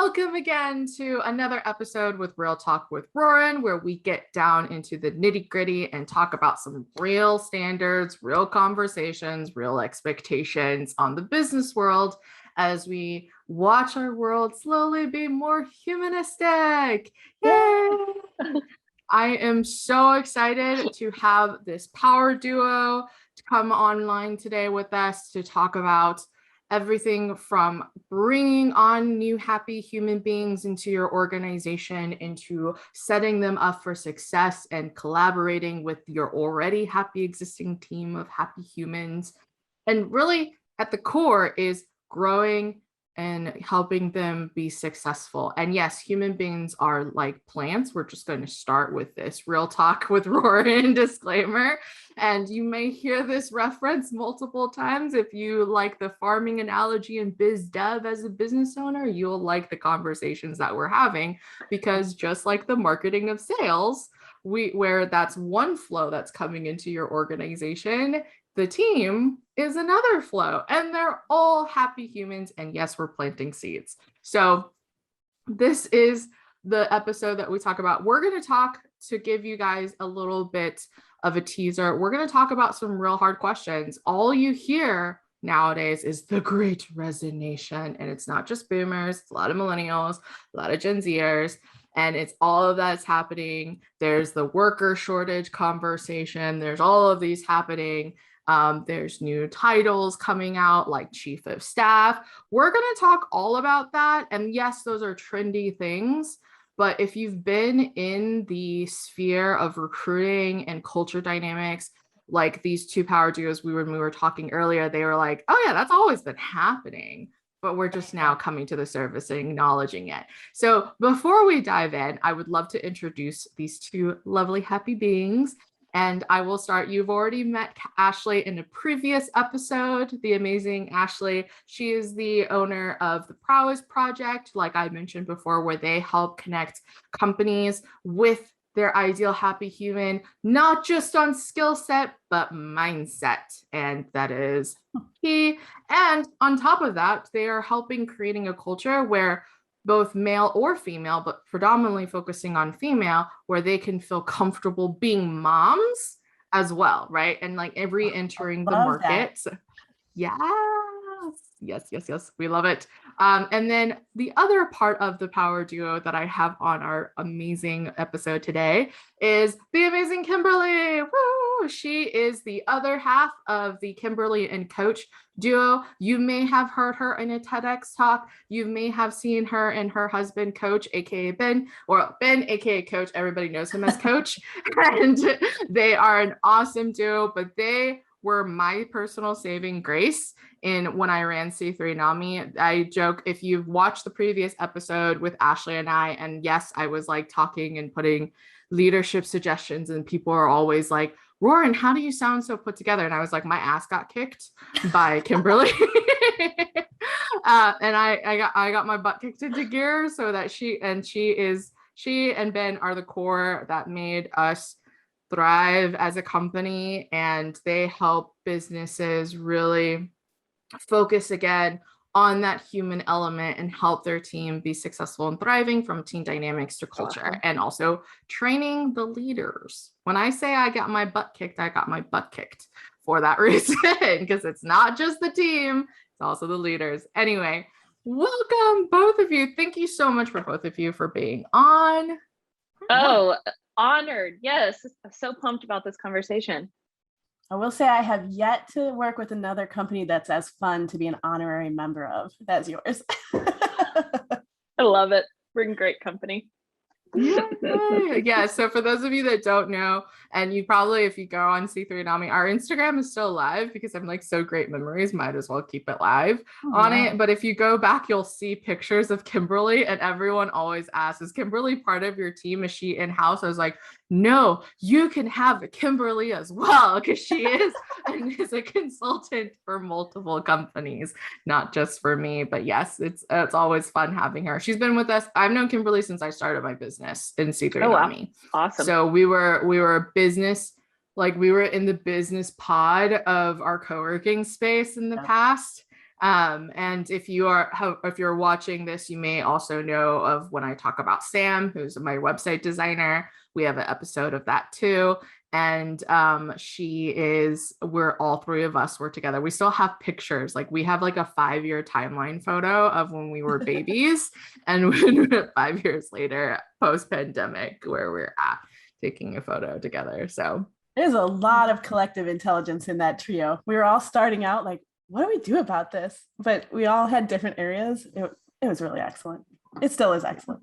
Welcome again to another episode with Real Talk with Ruoyun, where we get down into the nitty gritty and talk about some real standards, real conversations, real expectations on the business world as we watch our world slowly be more humanistic. Yay! I am so excited to have this power duo to come online today with us to talk about everything from bringing on new happy human beings into your organization, into setting them up for success and collaborating with your already happy existing team of happy humans. And really at the core is growing and helping them be successful. And yes, human beings are like plants. We're just going to start with this Real Talk with Ruoyun disclaimer. And you may hear this reference multiple times. If you like the farming analogy and biz dev as a business owner, you'll like the conversations that we're having, because just like the marketing of sales, where that's one flow that's coming into your organization, the team is another flow, and they're all happy humans. And yes, we're planting seeds. So this is the episode that we talk about. We're going to talk, to give you guys a little bit of a teaser, we're going to talk about some real hard questions. All you hear nowadays is the Great Resignation, and it's not just boomers, it's a lot of millennials, a lot of Gen Zers, and it's all of that's happening. There's the worker shortage conversation. There's all of these happening. There's new titles coming out like chief of staff. We're going to talk all about that. And yes, those are trendy things. But if you've been in the sphere of recruiting and culture dynamics, like these two power duos we were talking earlier, they were like, oh yeah, that's always been happening, but we're just now coming to the surface and acknowledging it. So before we dive in, I would love to introduce these two lovely happy beings. And I will start. You've already met Ashley in a previous episode, the amazing Ashley. She is the owner of the Prowess Project, like I mentioned before, where they help connect companies with their ideal happy human, not just on skill set, but mindset. And that is key. And on top of that, they are helping creating a culture where both male or female, but predominantly focusing on female, where they can feel comfortable being moms as well, right? And like entering the market. Yes, we love it. And then the other part of the power duo that I have on our amazing episode today is the amazing Kimberly. Woo! She is the other half of the Kimberly and Coach duo. You may have heard her in a TEDx talk. You may have seen her and her husband, Coach, aka Ben, or Ben, aka Coach. Everybody knows him as Coach. And they are an awesome duo, but they were my personal saving grace in when I ran C3 NAMI. I joke, if you've watched the previous episode with Ashley and I, and yes, I was like talking and putting leadership suggestions, and people are always like, Ruoyun, how do you sound so put together? And I was like, my ass got kicked by Kimberly. And I got my butt kicked into gear, so that she and Ben are the core that made us thrive as a company. And they help businesses really focus again on that human element and help their team be successful and thriving, from team dynamics to culture, and also training the leaders. When I say I got my butt kicked, I got my butt kicked for that reason, because it's not just the team, it's also the leaders. Anyway, welcome both of you. Thank you so much for both of you for being on. Oh, honored. Yes. I'm so pumped about this conversation. I will say I have yet to work with another company that's as fun to be an honorary member of as yours. I love it. We're in great company. Yeah. So for those of you that don't know, and you probably, if you go on C3 NAMI, our Instagram is still live because I'm like so great memories, might as well keep it live it. But if you go back, you'll see pictures of Kimberly, and everyone always asks, is Kimberly part of your team? Is she in-house? I was like, no, you can have Kimberly as well, because she is and is a consultant for multiple companies, not just for me. But yes, it's always fun having her. She's been with us. I've known Kimberly since I started my business in C3 NAMI. Wow. Awesome. So we were a business, like we were in the business pod of our co-working space in the past. And if you're watching this, you may also know of when I talk about Sam, who's my website designer. We have an episode of that too. And we're all three of us were together. We still have pictures. Like we have like a 5-year timeline photo of when we were babies and when 5 years later, post-pandemic, where we're at taking a photo together. So there's a lot of collective intelligence in that trio. We were all starting out like, what do we do about this? But we all had different areas. It was really excellent. It still is excellent.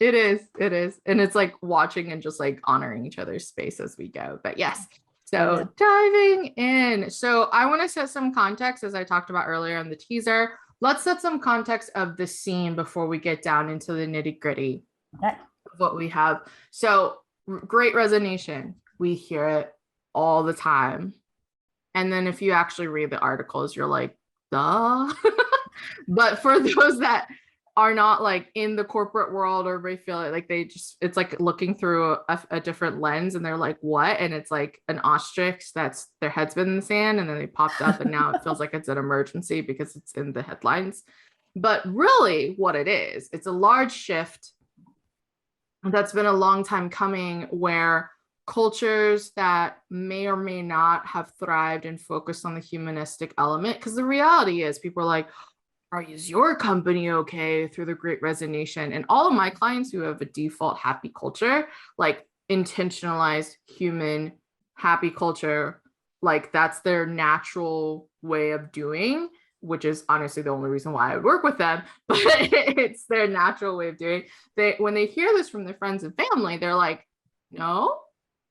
It is. And it's like watching and just like honoring each other's space as we go. But yes, so diving in. So I want to set some context, as I talked about earlier in the teaser. Let's set some context of the scene before we get down into the nitty gritty of what we have. So Great Resignation, we hear it all the time. And then if you actually read the articles, you're like, duh. But for those that are not like in the corporate world, or they feel like it's like looking through a different lens and they're like, what? And it's like an ostrich that's their head's been in the sand and then they popped up and now it feels like it's an emergency because it's in the headlines. But really what it is, it's a large shift that's been a long time coming, where cultures that may or may not have thrived and focused on the humanistic element, because the reality is people are like, is your company okay through the Great Resignation? And all of my clients who have a default happy culture, like intentionalized human happy culture, like that's their natural way of doing, which is honestly the only reason why I would work with them, but it's their natural way of doing. When they hear this from their friends and family, they're like, no,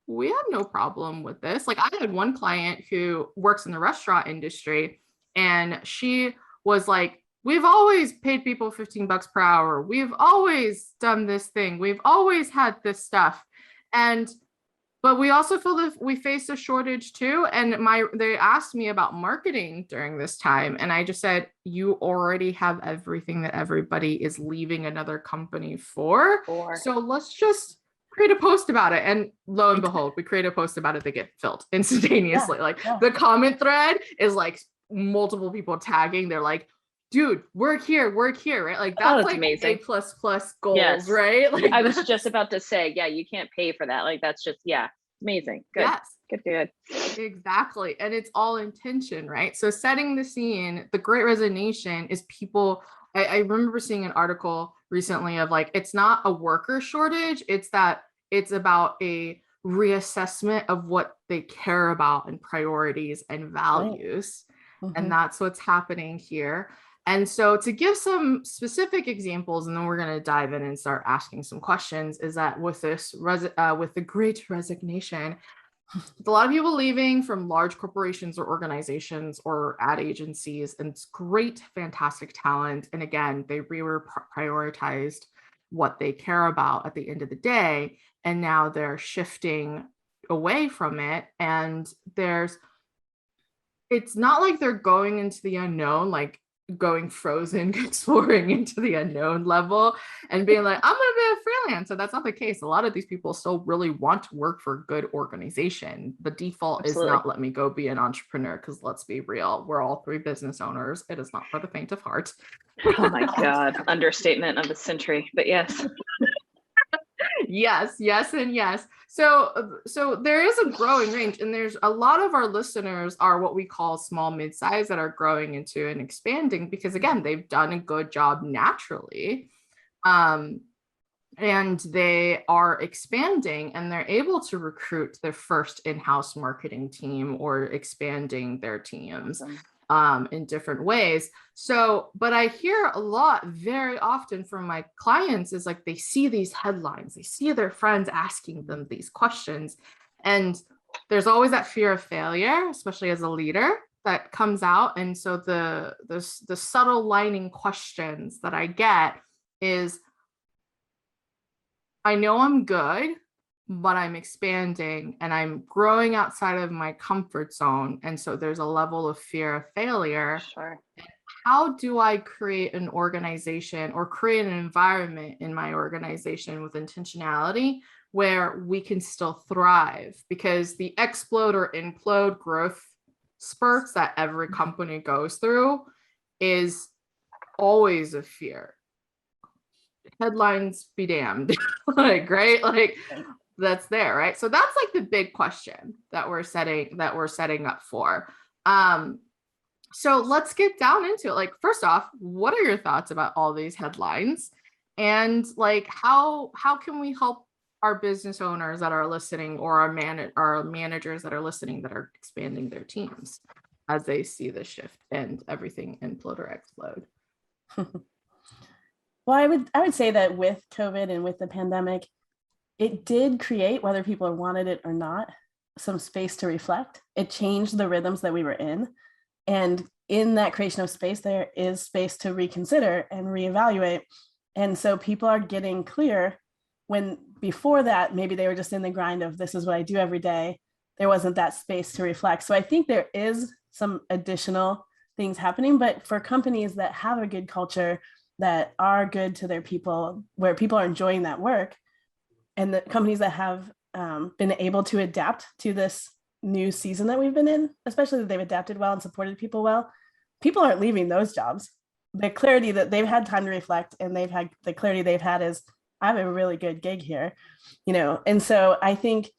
we have no problem with this. Like I had one client who works in the restaurant industry, and she was like, we've always paid people $15 per hour. We've always done this thing. We've always had this stuff. But we also feel that we face a shortage too. And they asked me about marketing during this time. And I just said, you already have everything that everybody is leaving another company for. So let's just create a post about it. And lo and behold, we create a post about it, they get filled instantaneously. The comment thread is like multiple people tagging. They're like, dude, work here, right? Like that's like amazing. A++ goals, yes. Right? Like I was just about to say, yeah, you can't pay for that. Like that's just, yeah, amazing. Good. Yes. Good. Exactly. And it's all intention, right? So setting the scene, the Great Resignation is people, I remember seeing an article recently of like, it's not a worker shortage, it's about a reassessment of what they care about and priorities and values. Right. Mm-hmm. And that's what's happening here. And so to give some specific examples, and then we're going to dive in and start asking some questions, is that with the Great Resignation, a lot of people leaving from large corporations or organizations or ad agencies, and it's great, fantastic talent. And again, they prioritized what they care about at the end of the day. And now they're shifting away from it. And it's not like they're going into the unknown, like going frozen, exploring into the unknown level and being like, I'm going to be a freelancer. That's not the case. A lot of these people still really want to work for a good organization. The default is not, let me go be an entrepreneur, because let's be real, we're all three business owners. It is not for the faint of heart. Oh my God. Understatement of the century, but yes. Yes, and yes. So there is a growing range, and there's a lot of our listeners are what we call small mid-size that are growing into and expanding, because again, they've done a good job naturally. And they are expanding, and they're able to recruit their first in-house marketing team or expanding their teams. Awesome. In different ways. So, but I hear a lot very often from my clients is like, they see these headlines, they see their friends asking them these questions. And there's always that fear of failure, especially as a leader, that comes out. And so the subtle lining questions that I get is, I know I'm good, but I'm expanding and I'm growing outside of my comfort zone. And so there's a level of fear of failure. Sure. How do I create an organization or create an environment in my organization with intentionality where we can still thrive? Because the explode or implode growth spurts that every company goes through is always a fear. Headlines be damned. Like, right? Like that's there, right? So that's like the big question that we're setting up for. So let's get down into it. Like, first off, what are your thoughts about all these headlines? And like, how can we help our business owners that are listening, or our managers that are listening, that are expanding their teams as they see the shift and everything implode or explode? Well, I would say that with COVID and with the pandemic, it did create, whether people wanted it or not, some space to reflect. It changed the rhythms that we were in. And in that creation of space, there is space to reconsider and reevaluate. And so people are getting clear when before that, maybe they were just in the grind of this is what I do every day. There wasn't that space to reflect. So I think there is some additional things happening, but for companies that have a good culture, that are good to their people, where people are enjoying that work, and the companies that have been able to adapt to this new season that we've been in, especially that they've adapted well and supported people well, people aren't leaving those jobs. The clarity that they've had time to reflect, and they've had the clarity they've had is, I have a really good gig here, you know? And so I think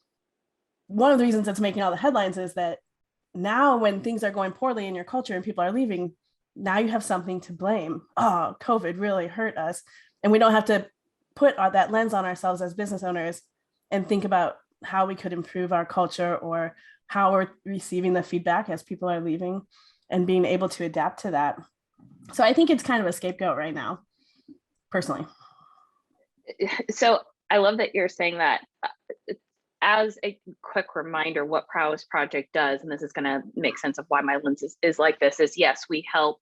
one of the reasons that's making all the headlines is that now when things are going poorly in your culture and people are leaving, now you have something to blame. Oh, COVID really hurt us. And we don't have to put that lens on ourselves as business owners and think about how we could improve our culture, or how we're receiving the feedback as people are leaving, and being able to adapt to that. So I think it's kind of a scapegoat right now, personally. So I love that you're saying that. As a quick reminder, what Prowess Project does, and this is going to make sense of why my lens is like this, is yes, we help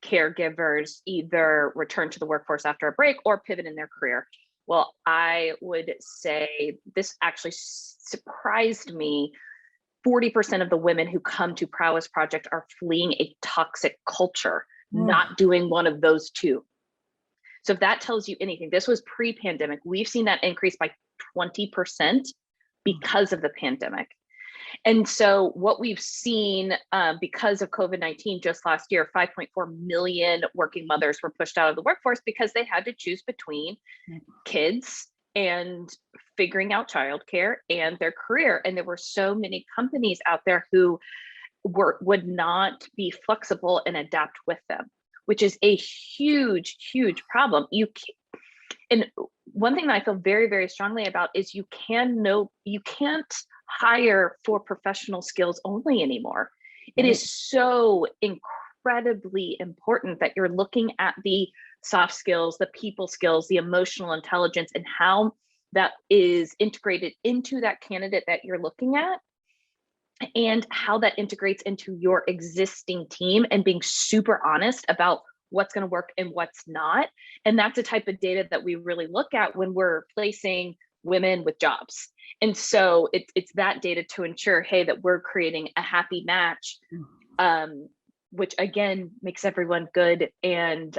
caregivers either return to the workforce after a break or pivot in their career. Well, I would say this actually surprised me. 40% of the women who come to Prowess Project are fleeing a toxic culture, not doing one of those two. So if that tells you anything, this was pre-pandemic. We've seen that increase by 20% because of the pandemic. And so what we've seen because of COVID-19 just last year, 5.4 million working mothers were pushed out of the workforce because they had to choose between kids and figuring out childcare and their career. And there were so many companies out there who would not be flexible and adapt with them, which is a huge, huge problem. And one thing that I feel very, very strongly about is you can't hire for professional skills only anymore. It is so incredibly important that you're looking at the soft skills, the people skills, the emotional intelligence, and how that is integrated into that candidate that you're looking at, and how that integrates into your existing team, and being super honest about what's going to work and what's not. And that's the type of data that we really look at when we're placing women with jobs. And so it's that data to ensure, hey, that we're creating a happy match, which again makes everyone good and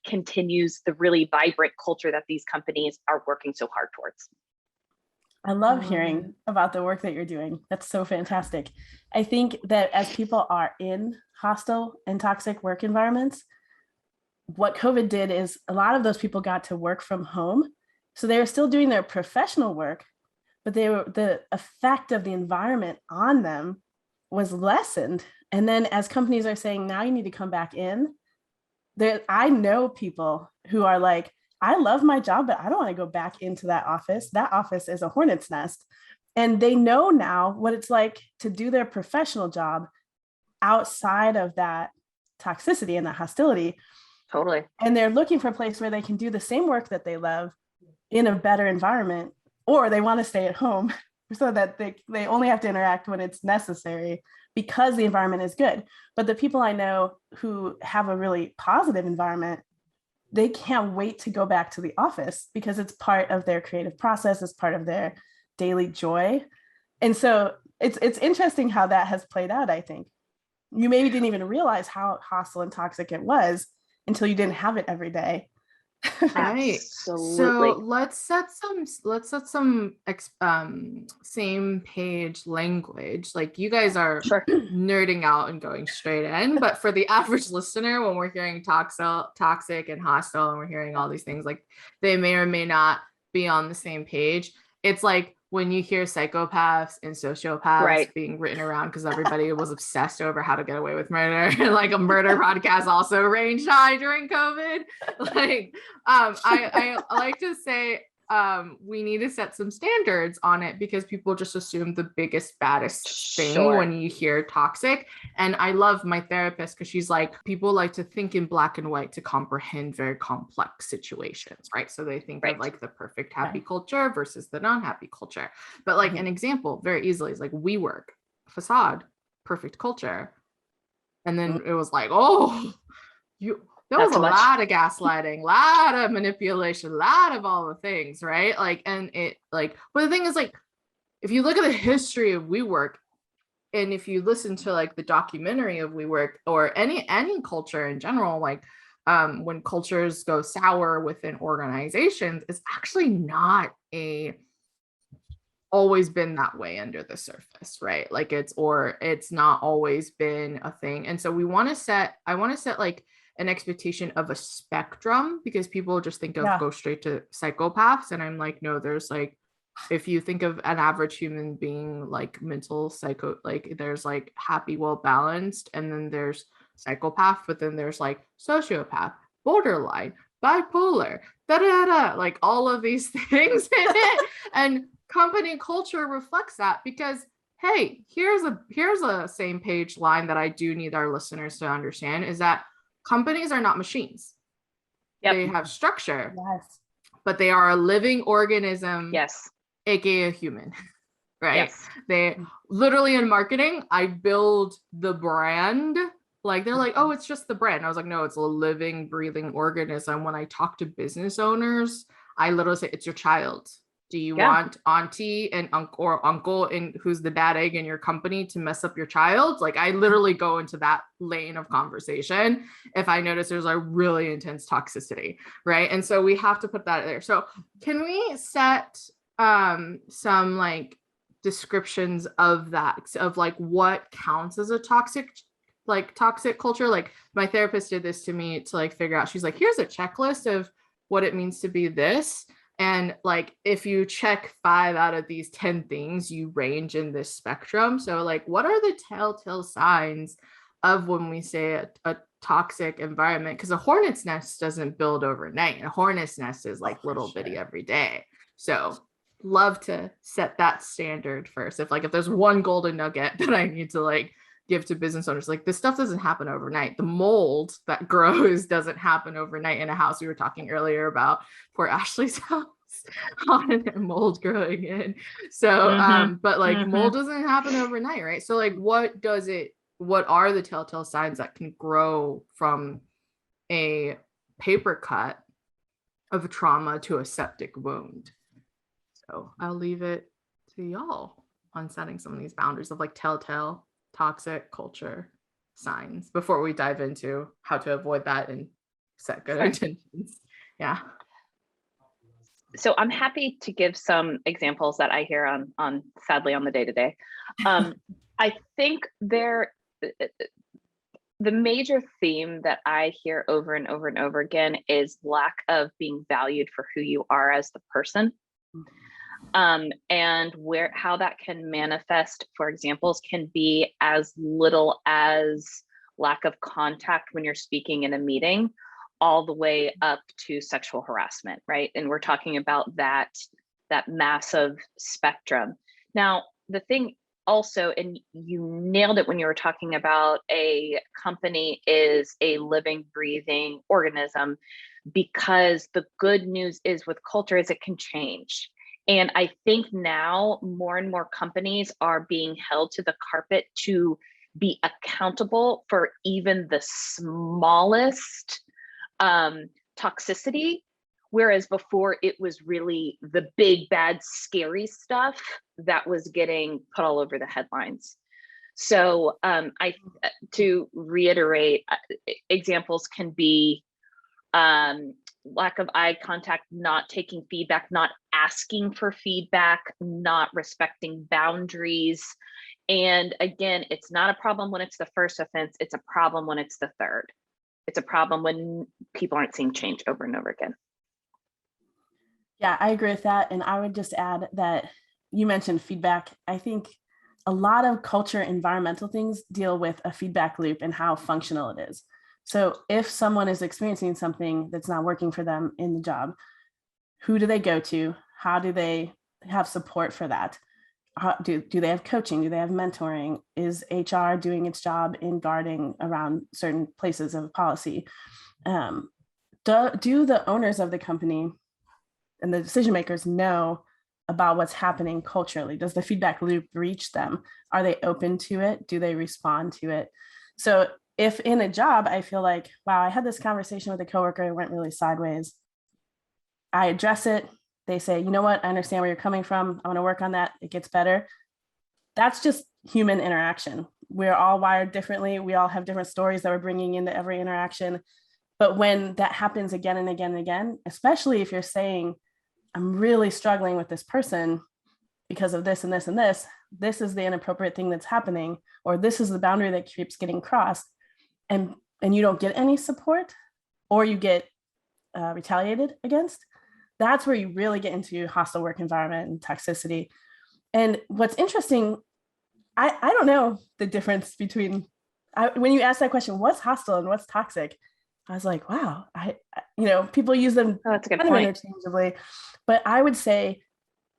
continues the really vibrant culture that these companies are working so hard towards. I love hearing about the work that you're doing. That's so fantastic. I think that as people are in hostile and toxic work environments, what COVID did is a lot of those people got to work from home. So they were still doing their professional work, but the effect of the environment on them was lessened. And then as companies are saying, now you need to come back in, I know people who are like, I love my job, but I don't want to go back into that office. That office is a hornet's nest. And they know now what it's like to do their professional job outside of that toxicity and that hostility. Totally. And they're looking for a place where they can do the same work that they love in a better environment, or they want to stay at home so that they only have to interact when it's necessary because the environment is good. But the people I know who have a really positive environment, they can't wait to go back to the office because it's part of their creative process, it's part of their daily joy. And so it's interesting how that has played out, I think. You maybe didn't even realize how hostile and toxic it was until you didn't have it every day. Right. Absolutely. So let's set some same page language. Like you guys are Sure. nerding out and going straight in, but for the average listener, when we're hearing toxic and hostile, and we're hearing all these things, like they may or may not be on the same page. It's like when you hear psychopaths and sociopaths Right. being written around because everybody was obsessed over how to get away with murder. And like a murder podcast also ranged high during COVID. Like I like to say we need to set some standards on it because people just assume the biggest, baddest thing Sure. when you hear toxic. And I love my therapist because she's like, people like to think in black and white to comprehend very complex situations, right? So they think Right. of like the perfect happy culture versus the non-happy culture. But like an example very easily is like WeWork, facade, perfect culture. And then it was like, oh, there was a lot of gaslighting, lot of manipulation, lot of all the things, right? Like, and it like, but the thing is like, if you look at the history of WeWork, and if you listen to like the documentary of WeWork or any culture in general, like when cultures go sour within organizations, it's actually not always been that way under the surface, right? Like it's not always been a thing. And so I want to set like an expectation of a spectrum because people just think of go straight to psychopaths. And I'm like, no, there's like, if you think of an average human being like mental psycho, like there's like happy, well balanced, and then there's psychopath, but then there's like sociopath, borderline, bipolar, like all of these things in it. And company culture reflects that because hey, here's a same page line that I do need our listeners to understand is that companies are not machines. Yep. They have structure, but they are a living organism, aka a human, right? They literally in marketing, I build the brand. Like they're like, oh, it's just the brand. I was like, no, it's a living, breathing organism. When I talk to business owners, I literally say, it's your child. Do you want auntie and uncle and who's the bad egg in your company to mess up your child? Like I literally go into that lane of conversation if I notice there's a really intense toxicity, right? And so we have to put that there. So can we set some like descriptions of that, of like what counts as a toxic culture? Like my therapist did this to me to like figure out, she's like, here's a checklist of what it means to be this. And like, if you check 5 out of these 10 things, you range in this spectrum. So like, what are the telltale signs of when we say a toxic environment? Because a hornet's nest doesn't build overnight. A hornet's nest is like little bitty every day. So love to set that standard first. If there's one golden nugget that I need to like give to business owners, like this stuff doesn't happen overnight. The mold that grows doesn't happen overnight in a house. We were talking earlier about poor Ashley's house on mold growing in. So but like mold doesn't happen overnight, right? So like what are the telltale signs that can grow from a paper cut of trauma to a septic wound? So I'll leave it to y'all on setting some of these boundaries of like telltale toxic culture signs before we dive into how to avoid that and set good intentions. Yeah. So I'm happy to give some examples that I hear on sadly on the day-to-day. I think the major theme that I hear over and over and over again is lack of being valued for who you are as the person. And how that can manifest, for examples, can be as little as lack of contact when you're speaking in a meeting, all the way up to sexual harassment, right? And we're talking about that massive spectrum. Now, the thing also, and you nailed it when you were talking about a company is a living, breathing organism, because the good news is with culture is it can change. And I think now more and more companies are being held to the carpet to be accountable for even the smallest toxicity. Whereas before it was really the big, bad, scary stuff that was getting put all over the headlines. So to reiterate, examples can be lack of eye contact, not taking feedback, not asking for feedback, not respecting boundaries. And again, it's not a problem when it's the first offense. It's a problem when it's the third. It's a problem when people aren't seeing change over and over again. Yeah, I agree with that. And I would just add that you mentioned feedback. I think a lot of culture, environmental things deal with a feedback loop and how functional it is. So if someone is experiencing something that's not working for them in the job, who do they go to? How do they have support for that? Do they have coaching? Do they have mentoring? Is HR doing its job in guarding around certain places of policy? Do the owners of the company and the decision makers know about what's happening culturally? Does the feedback loop reach them? Are they open to it? Do they respond to it? So if in a job, I feel like, wow, I had this conversation with a coworker, it went really sideways. I address it. They say, you know what? I understand where you're coming from. I want to work on that. It gets better. That's just human interaction. We're all wired differently. We all have different stories that we're bringing into every interaction. But when that happens again and again and again, especially if you're saying, I'm really struggling with this person because of this and this and this is the inappropriate thing that's happening, or this is the boundary that keeps getting crossed, and you don't get any support, or you get retaliated against, that's where you really get into hostile work environment and toxicity. And what's interesting, I don't know the difference between, when you ask that question, what's hostile and what's toxic? I was like, wow, people use them that's a good kind of point. interchangeably, but I would say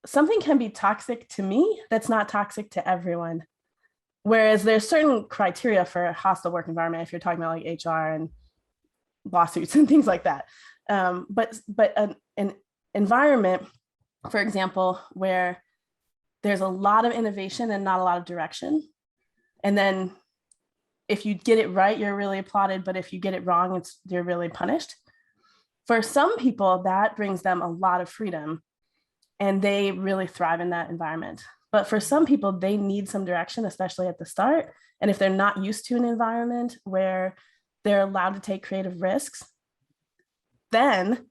something can be toxic to me that's not toxic to everyone. Whereas there's certain criteria for a hostile work environment if you're talking about like HR and lawsuits and things like that. But an environment, for example, where there's a lot of innovation and not a lot of direction, and then if you get it right, you're really applauded, but if you get it wrong, you're really punished. For some people, that brings them a lot of freedom, and they really thrive in that environment. But for some people, they need some direction, especially at the start. And if they're not used to an environment where they're allowed to take creative risks, then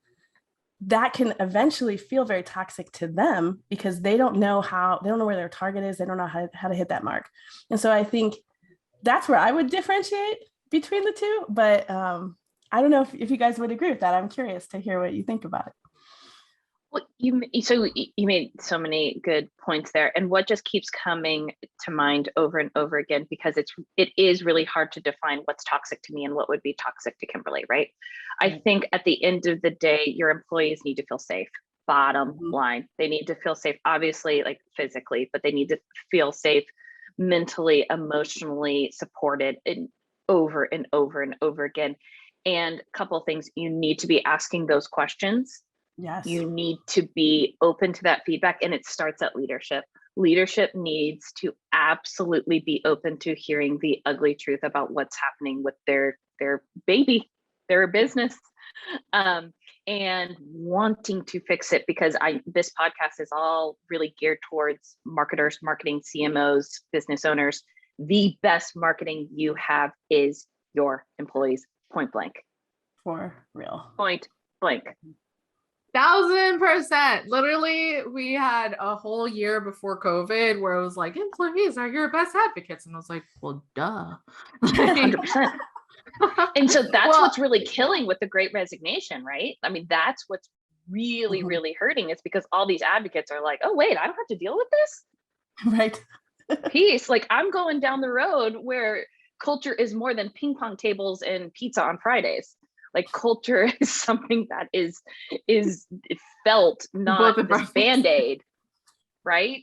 that can eventually feel very toxic to them because they don't know where their target is. They don't know how to hit that mark. And so I think that's where I would differentiate between the two. But I don't know if you guys would agree with that. I'm curious to hear what you think about it. Well, you made so many good points there, and what just keeps coming to mind over and over again, because it is really hard to define what's toxic to me and what would be toxic to Kimberly, right? I think at the end of the day, your employees need to feel safe. Bottom line, they need to feel safe, obviously, like physically, but they need to feel safe mentally, emotionally supported, and over and over and over again. And a couple of things, you need to be asking those questions. Yes. You need to be open to that feedback, and it starts at leadership. Leadership needs to absolutely be open to hearing the ugly truth about what's happening with their baby, their business, and wanting to fix it, because this podcast is all really geared towards marketers, marketing CMOs, business owners. The best marketing you have is your employees, point blank. For real. Point blank. 1000%. Literally, we had a whole year before COVID where it was like, employees are your best advocates. And I was like, well, duh. 100%. And so that's what's really killing with the Great Resignation, right? I mean, that's what's really, really hurting. It's because all these advocates are like, oh, wait, I don't have to deal with this. Right. Peace. Like, I'm going down the road where culture is more than ping pong tables and pizza on Fridays. Like, culture is something that is felt, not this Band-Aid, right?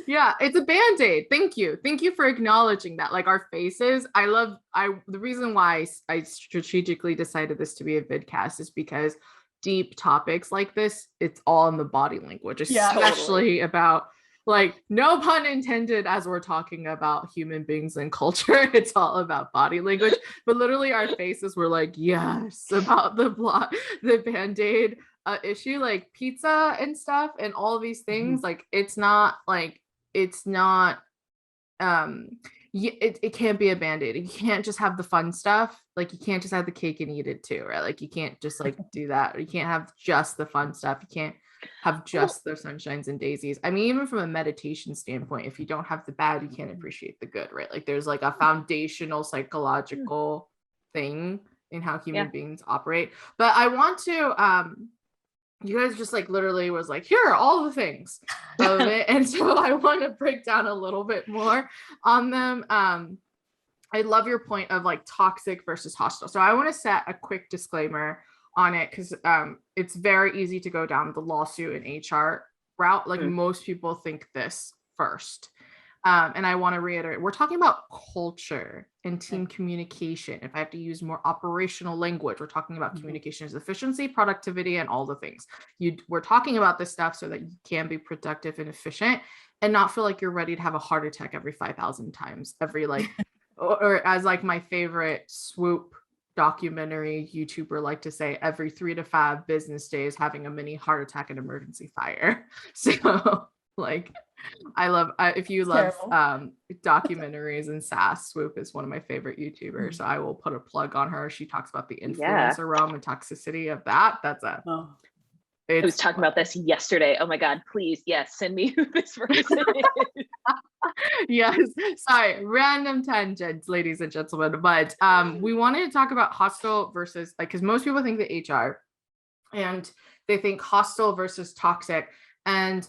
Yeah, it's a Band-Aid. Thank you for acknowledging that. Like, our faces, the reason why I strategically decided this to be a vidcast is because deep topics like this, it's all in the body language, especially about, like, no pun intended, as we're talking about human beings and culture, it's all about body language. But literally our faces were like, yes, about the Band-Aid issue, like pizza and stuff and all of these things. Like, it can't be a Band-Aid. You can't just have the fun stuff. like you can't just have the cake and eat it too, right? Like you can't just like do that. You can't have just the fun stuff. You can't have just the sunshines and daisies. I mean, even from a meditation standpoint, if you don't have the bad, you can't appreciate the good, right? Like there's like a foundational psychological thing in how human beings operate. But I want to you guys just like literally was like, here are all the things of it. And so I want to break down a little bit more on them. I love your point of like toxic versus hostile. So I want to set a quick disclaimer on it because it's very easy to go down the lawsuit and HR route. Like most people think this first. And I want to reiterate, we're talking about culture and team communication. If I have to use more operational language, we're talking about communications efficiency, productivity, and all the things. We're talking about this stuff so that you can be productive and efficient and not feel like you're ready to have a heart attack every 5,000 times, every like, or as like my favorite swoop documentary YouTuber like to say, every 3 to 5 business days having a mini heart attack and emergency fire. So like, I love if you love documentaries and SaaS, Swoop is one of my favorite YouTubers. So I will put a plug on her. She talks about the influencer realm and toxicity of that. That's a I was talking about this yesterday. Oh my God, please, yes, send me who this person is. Yes, sorry, random tangents, ladies and gentlemen. But we wanted to talk about hostile versus like, because most people think the HR and they think hostile versus toxic. And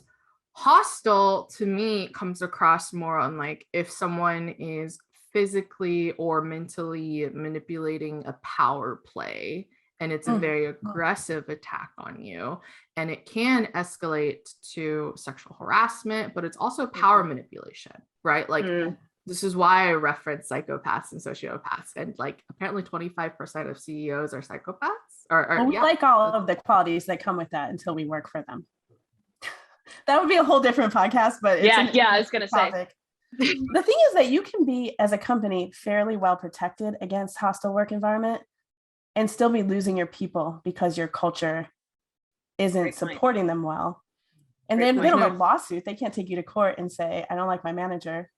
hostile to me comes across more on like if someone is physically or mentally manipulating a power play and it's a very aggressive attack on you, and it can escalate to sexual harassment, but it's also power manipulation, right? Like this is why I reference psychopaths and sociopaths, and like apparently 25% of CEOs are psychopaths. Well, we like all of the qualities that come with that until we work for them. That would be a whole different podcast, but it's I was going to say. The thing is that you can be, as a company, fairly well protected against hostile work environment and still be losing your people because your culture isn't supporting them well. And then they don't have a lawsuit. They can't take you to court and say, I don't like my manager,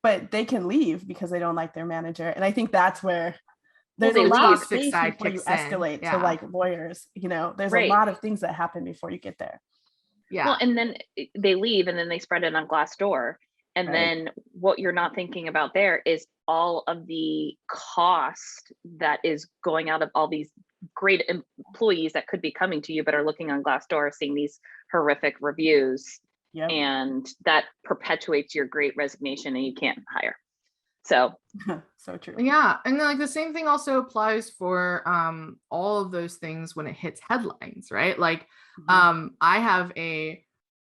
but they can leave because they don't like their manager. And I think that's where there's a lot of space before you escalate to like lawyers. You know, there's a lot of things that happen before you get there. Yeah. Well, and then they leave and then they spread it on Glassdoor. And then what you're not thinking about there is all of the cost that is going out of all these great employees that could be coming to you, but are looking on Glassdoor, seeing these horrific reviews. Yep. And that perpetuates your Great Resignation and you can't hire. So so true. Yeah. And then like the same thing also applies for all of those things when it hits headlines, right? Like I have a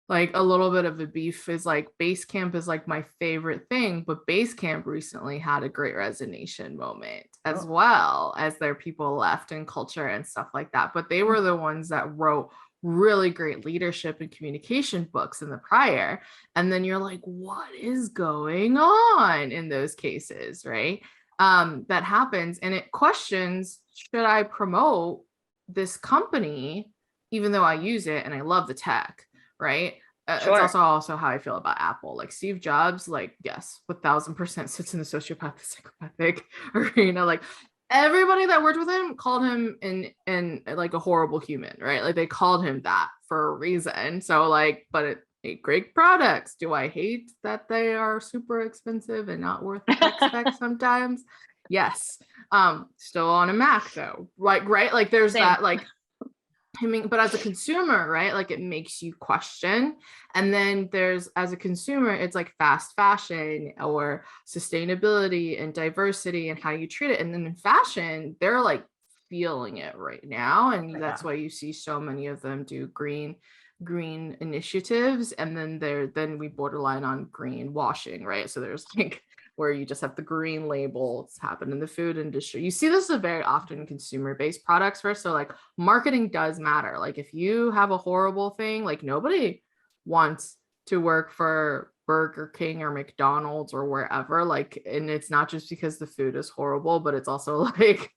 little bit of a beef is like Basecamp is like my favorite thing, but Basecamp recently had a Great Resignation moment as well as their people left and culture and stuff like that. But they were the ones that wrote really great leadership and communication books in the prior. And then you're like, what is going on in those cases, right? That happens. And it questions, should I promote this company, even though I use it and I love the tech, right? It's also how I feel about Apple. Like Steve Jobs, like, yes, 1000% sits in the sociopathic, psychopathic arena. Like everybody that worked with him called him in like a horrible human, right? Like they called him that for a reason. So like, but it made great products. Do I hate that they are super expensive and not worth the tech spec sometimes? Yes. Still on a Mac though. Like, right? Like there's that like, I mean, but as a consumer, right, like it makes you question. And then there's, as a consumer, it's like fast fashion or sustainability and diversity and how you treat it. And then in fashion, they're like feeling it right now. And that's why you see so many of them do green initiatives. And then we borderline on green washing, right? So there's like where you just have the green labels happen in the food industry. You see this is very often consumer-based products first. So like marketing does matter. Like if you have a horrible thing, like nobody wants to work for Burger King or McDonald's or wherever. Like, and it's not just because the food is horrible, but it's also like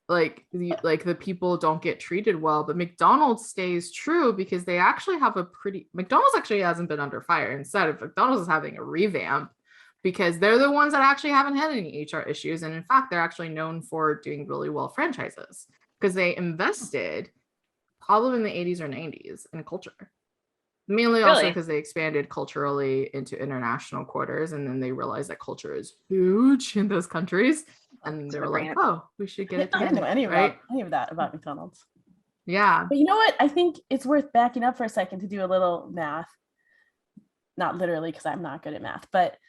the people don't get treated well. But McDonald's stays true because they actually have McDonald's actually hasn't been under fire. Instead, if McDonald's is having a revamp, because they're the ones that actually haven't had any HR issues. And in fact, they're actually known for doing really well franchises because they invested probably in the 80s or 90s in culture. Mainly also Really? because they expanded culturally into international quarters, and then they realized that culture is huge in those countries, and they were like, "Oh, we should get it I didn't know together." any of that about McDonald's. Yeah. But you know what? I think it's worth backing up for a second to do a little math. Not literally, because I'm not good at math, but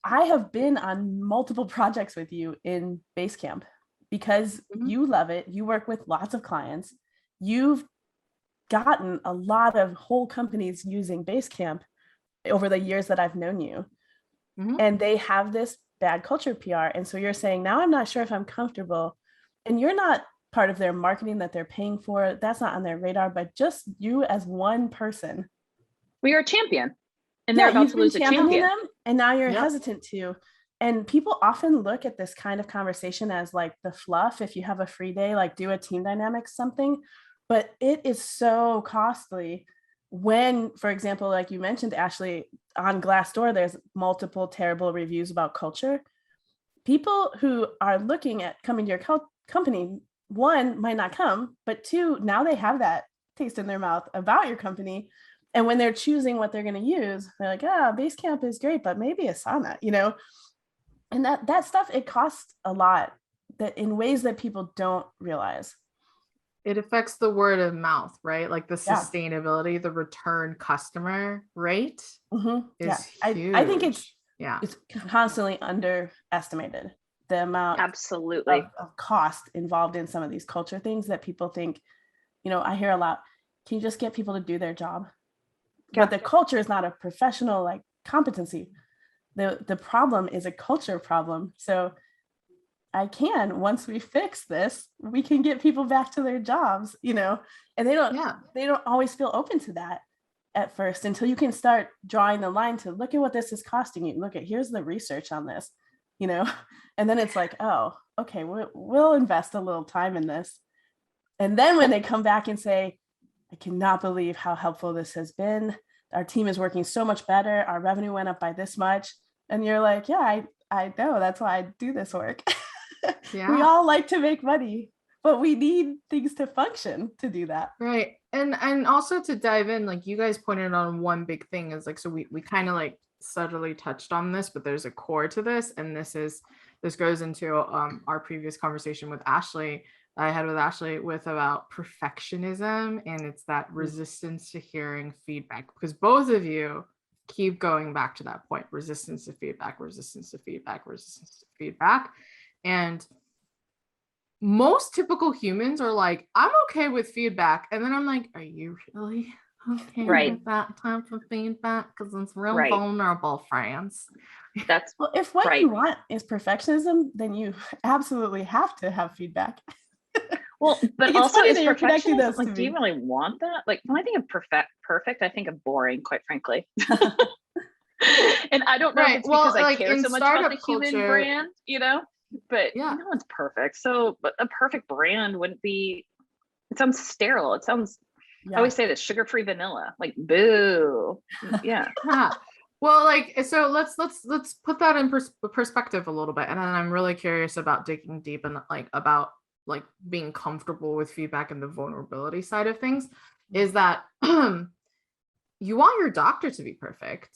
I have been on multiple projects with you in Basecamp because you love it. You work with lots of clients. You've gotten a lot of whole companies using Basecamp over the years that I've known you. And they have this bad culture PR. And so you're saying, now I'm not sure if I'm comfortable. And you're not part of their marketing that they're paying for. That's not on their radar, but just you as one person. We are a champion. And they're about to lose a champion. Them, and now you're hesitant to. And people often look at this kind of conversation as like the fluff. If you have a free day, like do a team dynamics something. But it is so costly when, for example, like you mentioned, Ashley, on Glassdoor, there's multiple terrible reviews about culture. People who are looking at coming to your company, one, might not come, but two, now they have that taste in their mouth about your company. And when they're choosing what they're going to use, they're like, Basecamp is great, but maybe Asana, and that stuff, it costs a lot that in ways that people don't realize. It affects the word of mouth, right? Like the sustainability, the return customer rate is huge. I think it's constantly underestimated, the amount absolutely of cost involved in some of these culture things that people think, I hear a lot, can you just get people to do their job? But the culture is not a professional like competency. The problem is a culture problem. So once we fix this, we can get people back to their jobs, and they don't always feel open to that at first until you can start drawing the line to look at what this is costing you. Here's the research on this, and then it's like, oh, okay, we'll invest a little time in this. And then when they come back and say, I cannot believe how helpful this has been. Our team is working so much better. Our revenue went up by this much. And you're like, yeah, I know. That's why I do this work. Yeah. We all like to make money, but we need things to function to do that. Right. And also to dive in, like you guys pointed on one big thing is like, so we kind of like subtly touched on this, but there's a core to this. And this goes into our previous conversation with Ashley. I had with Ashley about perfectionism, and it's that resistance to hearing feedback, because both of you keep going back to that point, resistance to feedback. And most typical humans are like, I'm okay with feedback. And then I'm like, are you really okay with that type of feedback? Because it's real vulnerable, friends. That's if what you want is perfectionism, then you absolutely have to have feedback. Well, but also is perfectionism, like, do you really want that? Like, when I think of perfect, I think of boring, quite frankly. And I don't know if it's because I care so much about the human brand, but no one's perfect. So, but a perfect brand wouldn't be, it sounds sterile. It sounds, I always say this, sugar-free vanilla, like, boo. Yeah. Well, like, so let's put that in perspective a little bit. And then I'm really curious about digging deep and about being comfortable with feedback and the vulnerability side of things. Is that you want your doctor to be perfect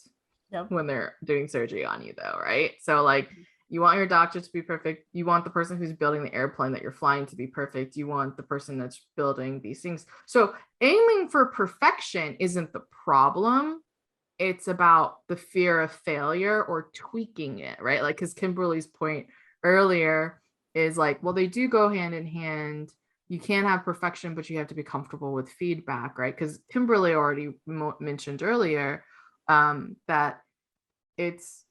when they're doing surgery on you, though, right? So like, you want your doctor to be perfect. You want the person who's building the airplane that you're flying to be perfect. You want the person that's building these things. So aiming for perfection isn't the problem. It's about the fear of failure or tweaking it, right? Like, because Kimberly's point earlier is like, well, they do go hand in hand. You can't have perfection, but you have to be comfortable with feedback, right? Because Kimberly already mentioned earlier that it's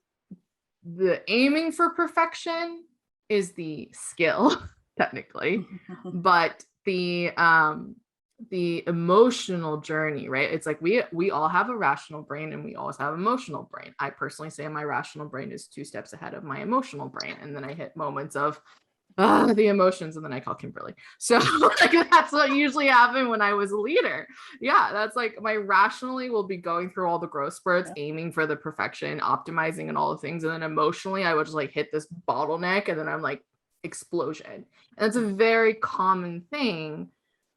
the aiming for perfection is the skill, technically, but the emotional journey, right? It's like we all have a rational brain and we always have emotional brain. I personally say my rational brain is 2 steps ahead of my emotional brain, and then I hit moments of the emotions, and then I call Kimberly. So like that's what usually happened when I was a leader. Yeah, that's like my rationally will be going through all the growth spurts, aiming for the perfection, optimizing and all the things. And then emotionally, I would just like hit this bottleneck, and then I'm like explosion. And it's a very common thing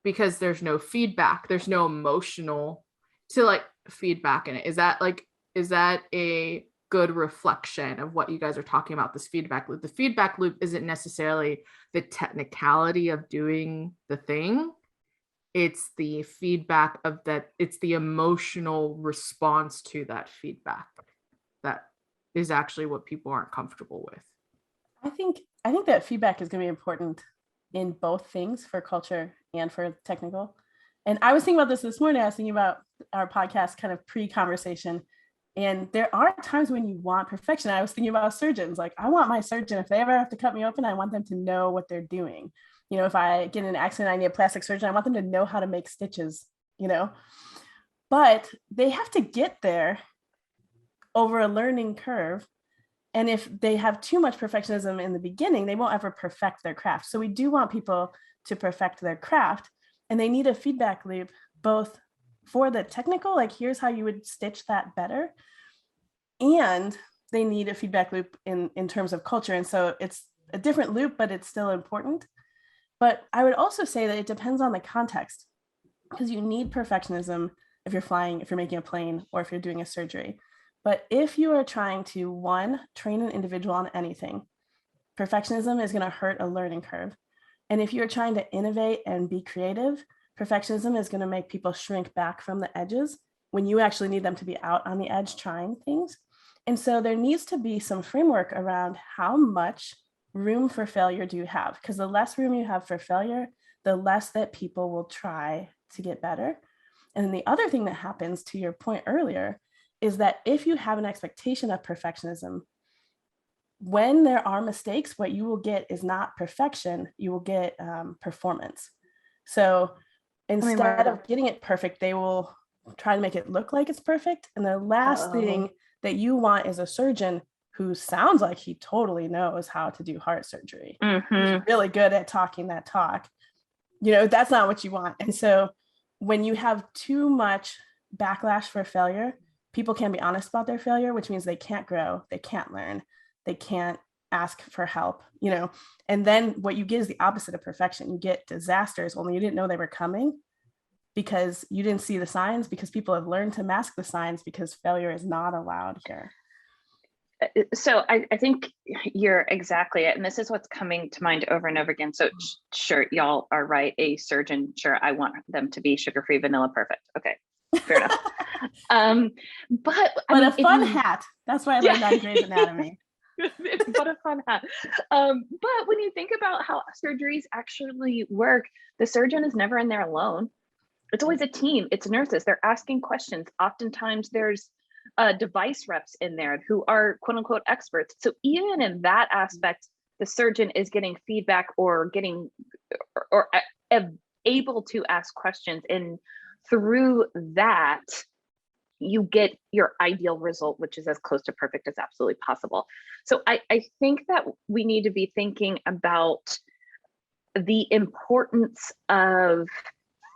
because there's no feedback, there's no emotional to like feedback in it. Is that a good reflection of what you guys are talking about, this feedback loop? The feedback loop isn't necessarily the technicality of doing the thing. It's the feedback of that. It's the emotional response to that feedback that is actually what people aren't comfortable with. I think that feedback is going to be important in both things, for culture and for technical. And I was thinking about this morning. I was thinking about our podcast kind of pre-conversation. And there are times when you want perfection. I was thinking about surgeons. Like, I want my surgeon, if they ever have to cut me open, I want them to know what they're doing. You know, if I get in an accident, I need a plastic surgeon, I want them to know how to make stitches, you know. But they have to get there over a learning curve. And if they have too much perfectionism in the beginning, they won't ever perfect their craft. So we do want people to perfect their craft, and they need a feedback loop, both for the technical, like here's how you would stitch that better, and they need a feedback loop in terms of culture. And so it's a different loop, but it's still important. But I would also say that it depends on the context, because you need perfectionism if you're flying, if you're making a plane, or if you're doing a surgery. But if you are trying to, one, train an individual on anything, perfectionism is going to hurt a learning curve. And if you're trying to innovate and be creative, perfectionism is going to make people shrink back from the edges when you actually need them to be out on the edge trying things. And so there needs to be some framework around how much room for failure do you have? Because the less room you have for failure, the less that people will try to get better. And then the other thing that happens, to your point earlier, is that if you have an expectation of perfectionism, when there are mistakes, what you will get is not perfection, you will get performance. So instead of getting it perfect, they will try to make it look like it's perfect. And the last thing that you want is a surgeon who sounds like he totally knows how to do heart surgery. He's really good at talking that talk. You know, that's not what you want. And so when you have too much backlash for failure, people can't be honest about their failure, which means they can't grow, they can't learn, they can't ask for help, you know. And then what you get is the opposite of perfection. You get disasters, only you didn't know they were coming because you didn't see the signs, because people have learned to mask the signs, because failure is not allowed here. So I think you're exactly it. And this is what's coming to mind over and over again. So sure, y'all are right. A surgeon, sure, I want them to be sugar-free, vanilla perfect. Okay, fair enough. But a fun hat. That's why I learned on Grey's Anatomy. What a fun hat. But when you think about how surgeries actually work, the surgeon is never in there alone. It's always a team. It's nurses. They're asking questions. Oftentimes there's device reps in there who are quote unquote experts. So even in that aspect, the surgeon is getting feedback or able to ask questions. And through that, you get your ideal result, which is as close to perfect as absolutely possible. So I think that we need to be thinking about the importance of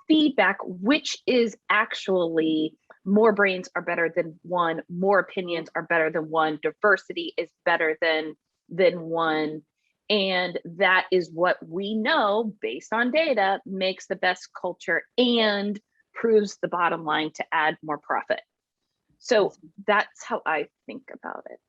feedback, which is actually more brains are better than one, more opinions are better than one, diversity is better than one. And that is what we know based on data makes the best culture and proves the bottom line to add more profit. So that's how I think about it.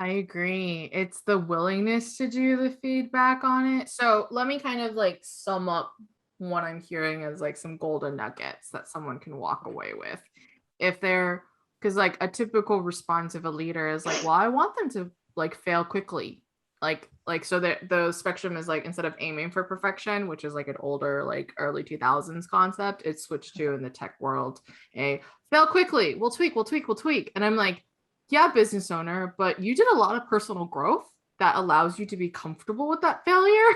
I agree. It's the willingness to do the feedback on it. So let me kind of like sum up what I'm hearing as like some golden nuggets that someone can walk away with. If they're, because like a typical response of a leader is like, well, I want them to like fail quickly. Like so that the spectrum is like, instead of aiming for perfection, which is like an older, like early 2000s concept, it's switched to in the tech world, a fail quickly, we'll tweak. And I'm like, yeah, business owner, but you did a lot of personal growth that allows you to be comfortable with that failure.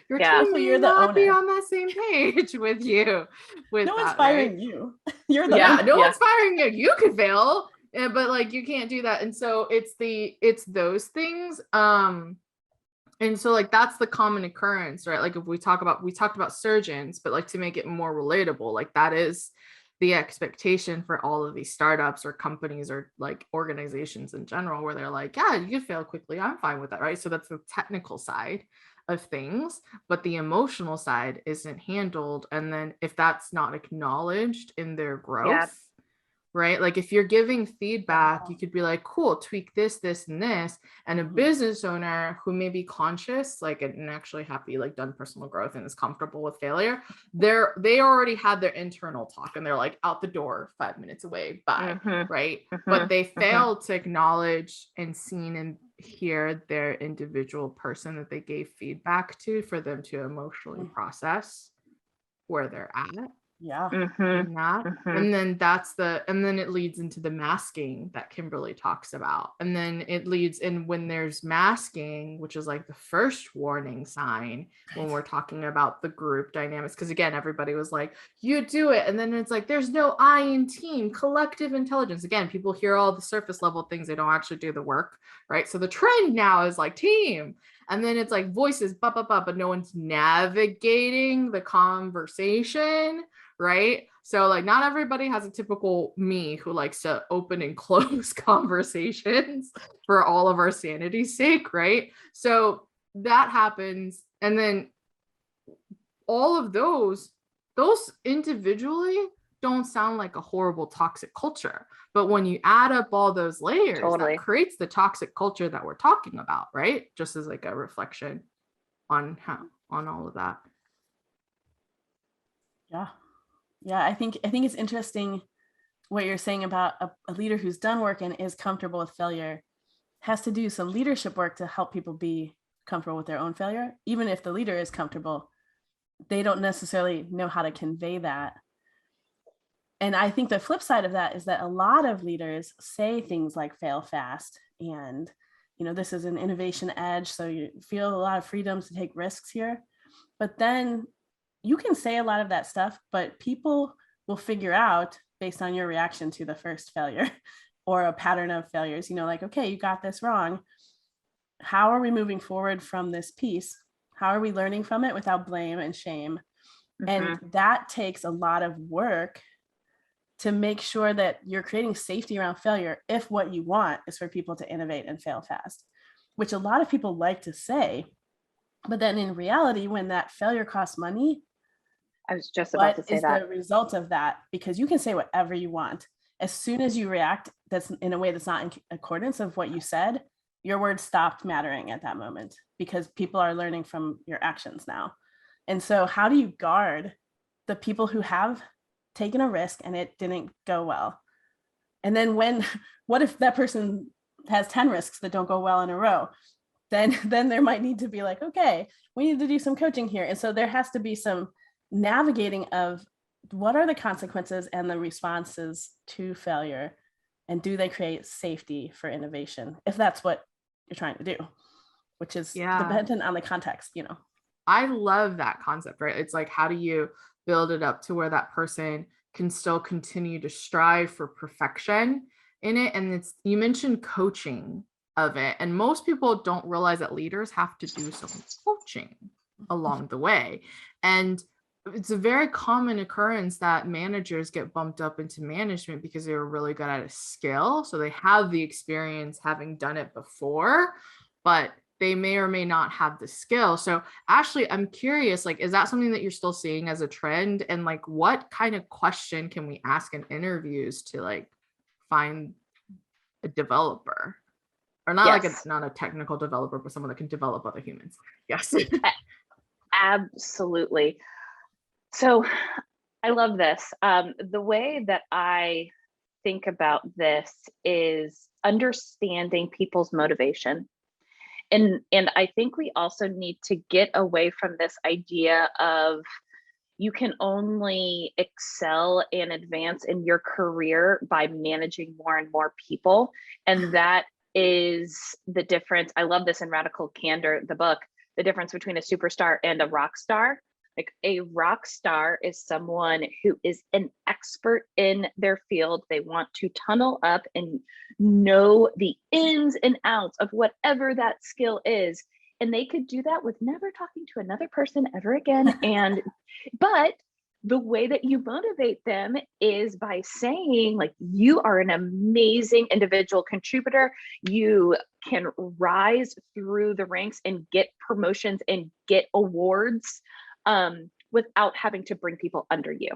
Your team may not be on that same page with you. No one's firing you. You're the owner. No one's firing you. You could fail, but like you can't do that. And so it's those things. And so like that's the common occurrence, right? Like if we talked about surgeons, but like to make it more relatable, like that is the expectation for all of these startups or companies or like organizations in general, where they're like, yeah, you can fail quickly, I'm fine with that, right? So that's the technical side of things, but the emotional side isn't handled. And then if that's not acknowledged in their growth, right? Like if you're giving feedback, you could be like, cool, tweak this, and this. And a business owner who may be conscious, like, and actually happy, like done personal growth and is comfortable with failure, they already had their internal talk and they're like out the door 5 minutes away, bye, right? But they failed to acknowledge and seen and hear their individual person that they gave feedback to for them to emotionally process where they're at. In that. And then and then it leads into the masking that Kimberly talks about. And then it leads in when there's masking, which is like the first warning sign when we're talking about the group dynamics. Because again, everybody was like, you do it. And then it's like, there's no I in team, collective intelligence. Again, people hear all the surface level things, they don't actually do the work, right? So the trend now is like team. And then it's like voices, but no one's navigating the conversation, right? So like not everybody has a typical me who likes to open and close conversations for all of our sanity's sake, right? So that happens. And then all of those individually don't sound like a horrible toxic culture. But when you add up all those layers, that creates the toxic culture that we're talking about, right? Just as like a reflection on all of that. Yeah, I think it's interesting what you're saying about a leader who's done work and is comfortable with failure has to do some leadership work to help people be comfortable with their own failure. Even if the leader is comfortable, they don't necessarily know how to convey that. And I think the flip side of that is that a lot of leaders say things like fail fast and, this is an innovation edge, so you feel a lot of freedoms to take risks here. But then you can say a lot of that stuff, but people will figure out based on your reaction to the first failure or a pattern of failures, like, okay, you got this wrong. How are we moving forward from this piece? How are we learning from it without blame and shame? And that takes a lot of work to make sure that you're creating safety around failure if what you want is for people to innovate and fail fast, which a lot of people like to say. But then in reality, when that failure costs money, I was just about to say that. What is the result of that? Because you can say whatever you want. As soon as you react that's in a way that's not in accordance of what you said, your words stopped mattering at that moment because people are learning from your actions now. And so how do you guard the people who have taken a risk and it didn't go well? And then what if that person has 10 risks that don't go well in a row? Then there might need to be like, okay, we need to do some coaching here. And so there has to be some navigating of what are the consequences and the responses to failure, and do they create safety for innovation if that's what you're trying to do, which is dependent on the context. I love that concept, right? It's like, how do you build it up to where that person can still continue to strive for perfection in it? And you mentioned coaching of it, and most people don't realize that leaders have to do some coaching along the way. And it's a very common occurrence that managers get bumped up into management because they were really good at a skill. So they have the experience having done it before, but they may or may not have the skill. So Ashley, I'm curious, like, is that something that you're still seeing as a trend? And like, what kind of question can we ask in interviews to like find a developer? Or not not a technical developer, but someone that can develop other humans. Yes. Absolutely. So I love this. The way that I think about this is understanding people's motivation. And I think we also need to get away from this idea of you can only excel and advance in your career by managing more and more people. And that is the difference. I love this in Radical Candor, the book, the difference between a superstar and a rock star. Like a rock star is someone who is an expert in their field. They want to tunnel up and know the ins and outs of whatever that skill is and they could do that with never talking to another person ever again. But the way that you motivate them is by saying, like, you are an amazing individual contributor. You can rise through the ranks and get promotions and get awards without having to bring people under you.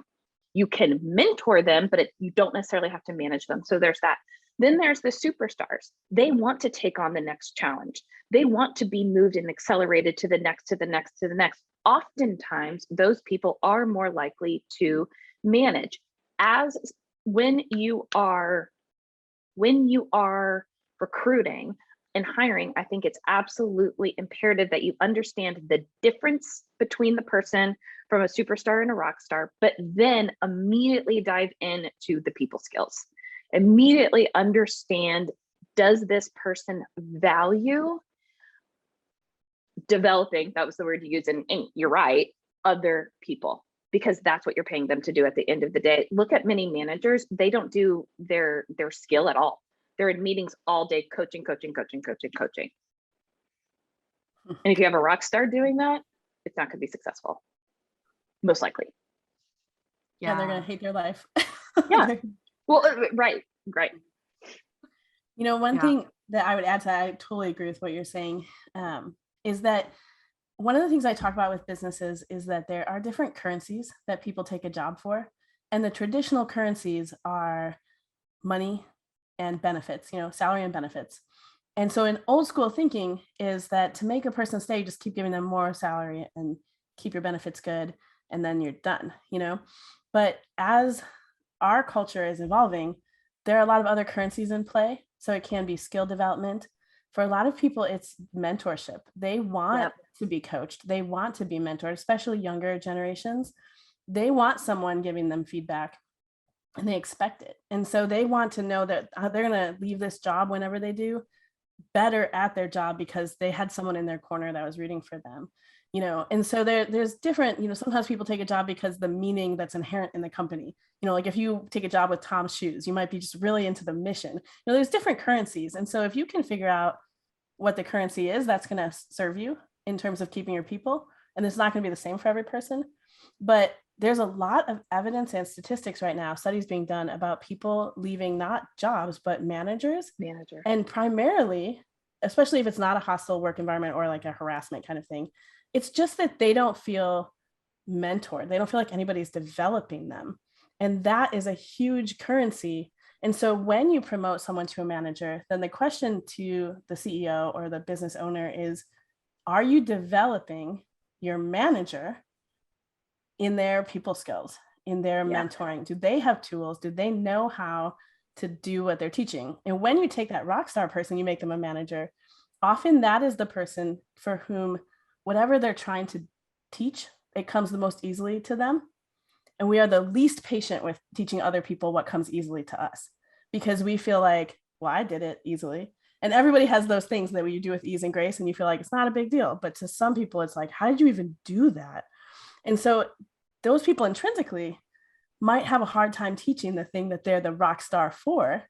You can mentor them, but you don't necessarily have to manage them. So there's that. Then there's the superstars. They want to take on the next challenge. They want to be moved and accelerated to the next, to the next, to the next. Oftentimes, those people are more likely to manage. As when you are recruiting and hiring, I think it's absolutely imperative that you understand the difference between the person from a superstar and a rock star, but then immediately dive into the people skills. Immediately understand, does this person value developing, that was the word you used, and you're right, other people, because that's what you're paying them to do at the end of the day. Look at many managers, they don't do their skill at all. They're in meetings all day, coaching. And if you have a rock star doing that, it's not going to be successful, most likely. Yeah, they're going to hate their life. Yeah. Well, right. You know, one thing that I would add to that, I totally agree with what you're saying, is that one of the things I talk about with businesses is that there are different currencies that people take a job for. And the traditional currencies are money and benefits, you know, salary and benefits. And so in old school thinking is that to make a person stay, you just keep giving them more salary and keep your benefits good, and then you're done, you know. But as our culture is evolving, there are a lot of other currencies in play. So it can be skill development. For a lot of people, it's mentorship. They want to be coached. They want to be mentored, especially younger generations. They want someone giving them feedback and they expect it. And so they want to know that they're going to leave this job whenever they do better at their job because they had someone in their corner that was rooting for them, you know. And so there's different, you know, sometimes people take a job because the meaning that's inherent in the company, you know, like if you take a job with Tom's Shoes, you might be just really into the mission. You know, there's different currencies. And so if you can figure out what the currency is, that's going to serve you in terms of keeping your people. And it's not going to be the same for every person, but there's a lot of evidence and statistics right now, studies being done about people leaving not jobs, but managers. And primarily, especially if it's not a hostile work environment or like a harassment kind of thing, it's just that they don't feel mentored. They don't feel like anybody's developing them. And that is a huge currency. And so when you promote someone to a manager, then the question to the CEO or the business owner is, are you developing your manager in their people skills, in their mentoring? Do they have tools? Do they know how to do what they're teaching? And when you take that rock star person, you make them a manager, often that is the person for whom whatever they're trying to teach, it comes the most easily to them. And we are the least patient with teaching other people what comes easily to us because we feel like, well, I did it easily. And everybody has those things that you do with ease and grace and you feel like it's not a big deal. But to some people, it's like, how did you even do that? And so those people intrinsically might have a hard time teaching the thing that they're the rock star for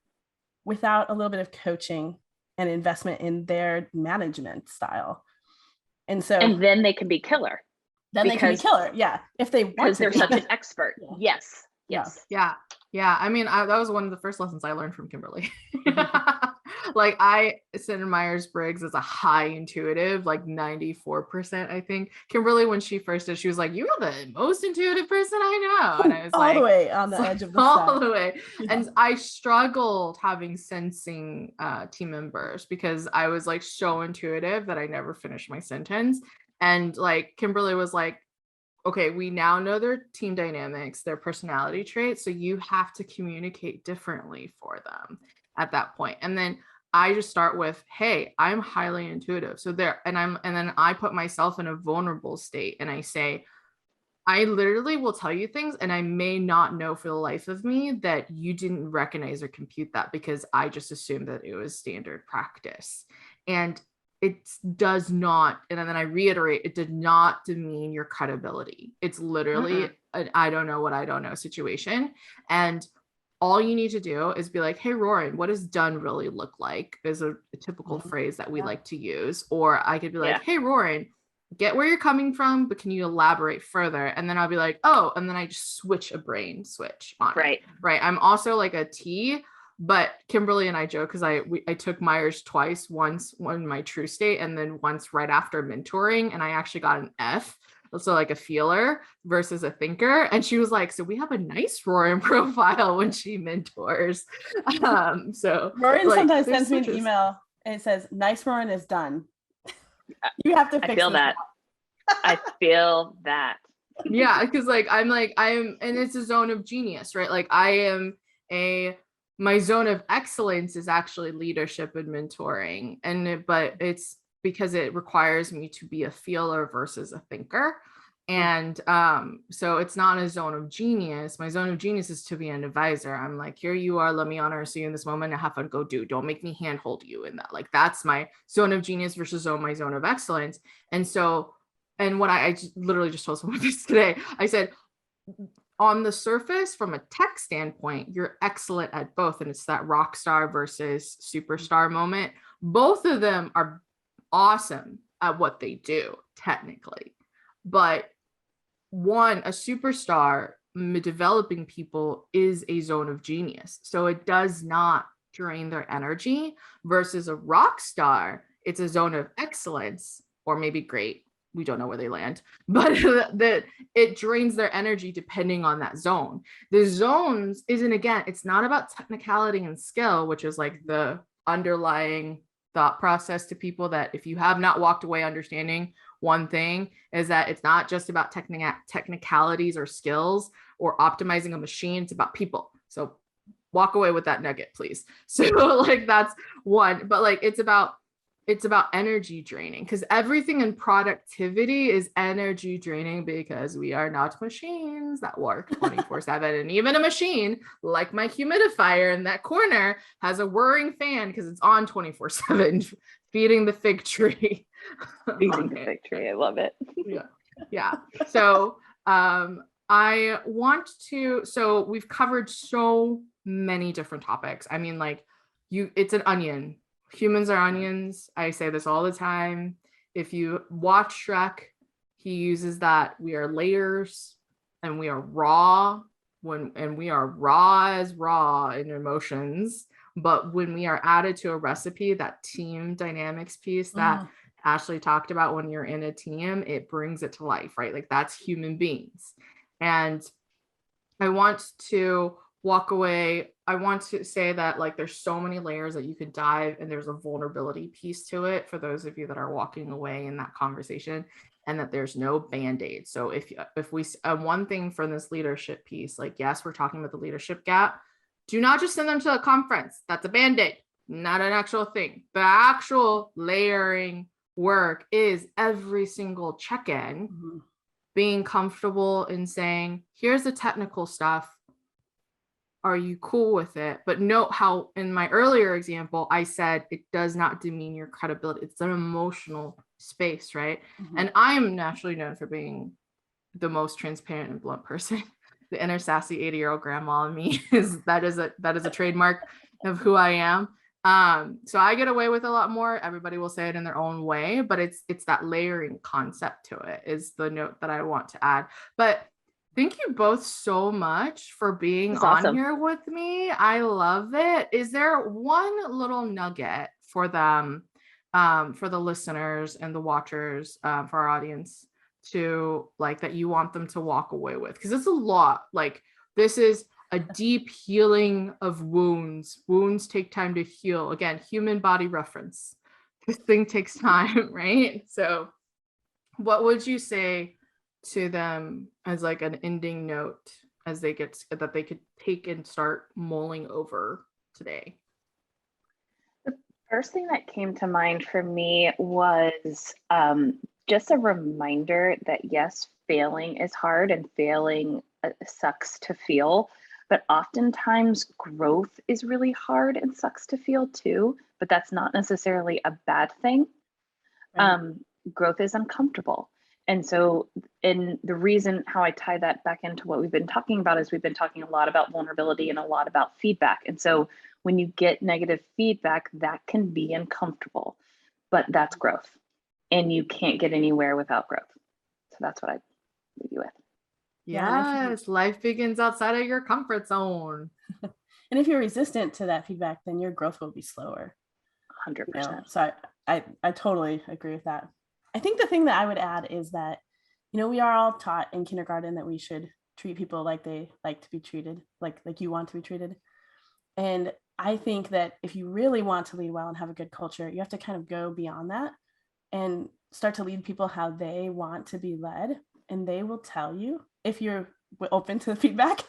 without a little bit of coaching and investment in their management style. And then they can be killer. They can be killer. Yeah. If they want to. Because they're such an expert. Yes. Yeah. I mean, that was one of the first lessons I learned from Kimberly. Like Senator Myers-Briggs is a high intuitive, like 94%, I think. Kimberly, when she first did, she was like, "You are the most intuitive person I know." And I was all the way on the edge of the all the way. Yeah. And I struggled having sensing team members because I was like so intuitive that I never finished my sentence. And like Kimberly was like, okay, we now know their team dynamics, their personality traits. So you have to communicate differently for them at that point. And then I just start with, hey, I'm highly intuitive. So and then I put myself in a vulnerable state and I say, I literally will tell you things and I may not know for the life of me that you didn't recognize or compute that because I just assumed that it was standard practice. And it does not, and then I reiterate, it did not demean your credibility. It's literally an I don't know what I don't know situation. And all you need to do is be like, hey, Roarin, what does done really look like? Is a typical phrase that we like to use. Or I could be like, hey, Roarin, get where you're coming from, but can you elaborate further? And then I'll be like, oh, and then I just switch a brain switch on it. Right. I'm also like a T, but Kimberly and I joke because I took Myers twice, once in my true state and then once right after mentoring, and I actually got an F. So like a feeler versus a thinker. And she was like, so we have a nice Roarin profile when she mentors. So Roarin like, sometimes sends me an email and it says, nice Roarin is done. You have to fix I feel that. I feel that. Yeah, because like I'm and it's a zone of genius, right? Like my zone of excellence is actually leadership and mentoring, but it's because it requires me to be a feeler versus a thinker. And so it's not a zone of genius. My zone of genius is to be an advisor. I'm like, here you are, let me honor you in this moment and have fun, go do. Don't make me handhold you in that. Like that's my zone of genius versus my zone of excellence. And so, and what I literally just told someone this today, I said, on the surface, from a tech standpoint, you're excellent at both. And it's that Rockstar versus superstar moment. Both of them are awesome at what they do, technically. But a superstar developing people is a zone of genius. So it does not drain their energy versus a rock star. It's a zone of excellence, or maybe great. We don't know where they land, but that it drains their energy depending on that zone. The zones it's not about technicality and skill, which is like the underlying thought process to people that if you have not walked away understanding one thing is that it's not just about technicalities or skills or optimizing a machine, it's about people. So walk away with that nugget, please. So like that's one, but like it's about energy draining, because everything in productivity is energy draining because we are not machines that work 24/7. And even a machine like my humidifier in that corner has a whirring fan because it's on 24/7 feeding the fig tree. Feeding the fig tree. I love it. Yeah. So so we've covered so many different topics. I mean, like it's an onion. Humans are onions. I say this all the time. If you watch Shrek, he uses that we are layers and we are raw and we are raw in emotions. But when we are added to a recipe, that team dynamics piece that Ashley talked about, when you're in a team, it brings it to life, right? Like that's human beings. And I want to walk away. I want to say that like there's so many layers that you could dive, and there's a vulnerability piece to it for those of you that are walking away in that conversation, and that there's no band-aid. So if we one thing from this leadership piece, like yes, we're talking about the leadership gap. Do not just send them to a conference. That's a band-aid, not an actual thing. The actual layering work is every single check-in, being comfortable in saying, here's the technical stuff. Are you cool with it? But note how in my earlier example, I said it does not demean your credibility. It's an emotional space, right? And I'm naturally known for being the most transparent and blunt person. The inner sassy 80-year-old grandma in me is a trademark of who I am. So I get away with a lot more. Everybody will say it in their own way, but it's that layering concept to it is the note that I want to add. But thank you both so much for being on here with me. I love it. Is there one little nugget for them, for the listeners and the watchers, for our audience, to like that you want them to walk away with? Because it's a lot. Like this is a deep healing of wounds. Wounds take time to heal. Again, human body reference. This thing takes time, right? So what would you say to them as like an ending note as they get that they could take and start mulling over today? The first thing that came to mind for me was just a reminder that yes, failing is hard and failing sucks to feel, but oftentimes growth is really hard and sucks to feel too, but that's not necessarily a bad thing. Growth is uncomfortable. And so, and the reason how I tie that back into what we've been talking about is we've been talking a lot about vulnerability and a lot about feedback. And so when you get negative feedback, that can be uncomfortable, but that's growth. And you can't get anywhere without growth. So that's what I leave you with. Yes, life begins outside of your comfort zone. And if you're resistant to that feedback, then your growth will be slower. 100%. You know? So I totally agree with that. I think the thing that I would add is that, you know, we are all taught in kindergarten that we should treat people like they like to be treated, like you want to be treated. And I think that if you really want to lead well and have a good culture, you have to kind of go beyond that and start to lead people how they want to be led. And they will tell you if you're open to the feedback.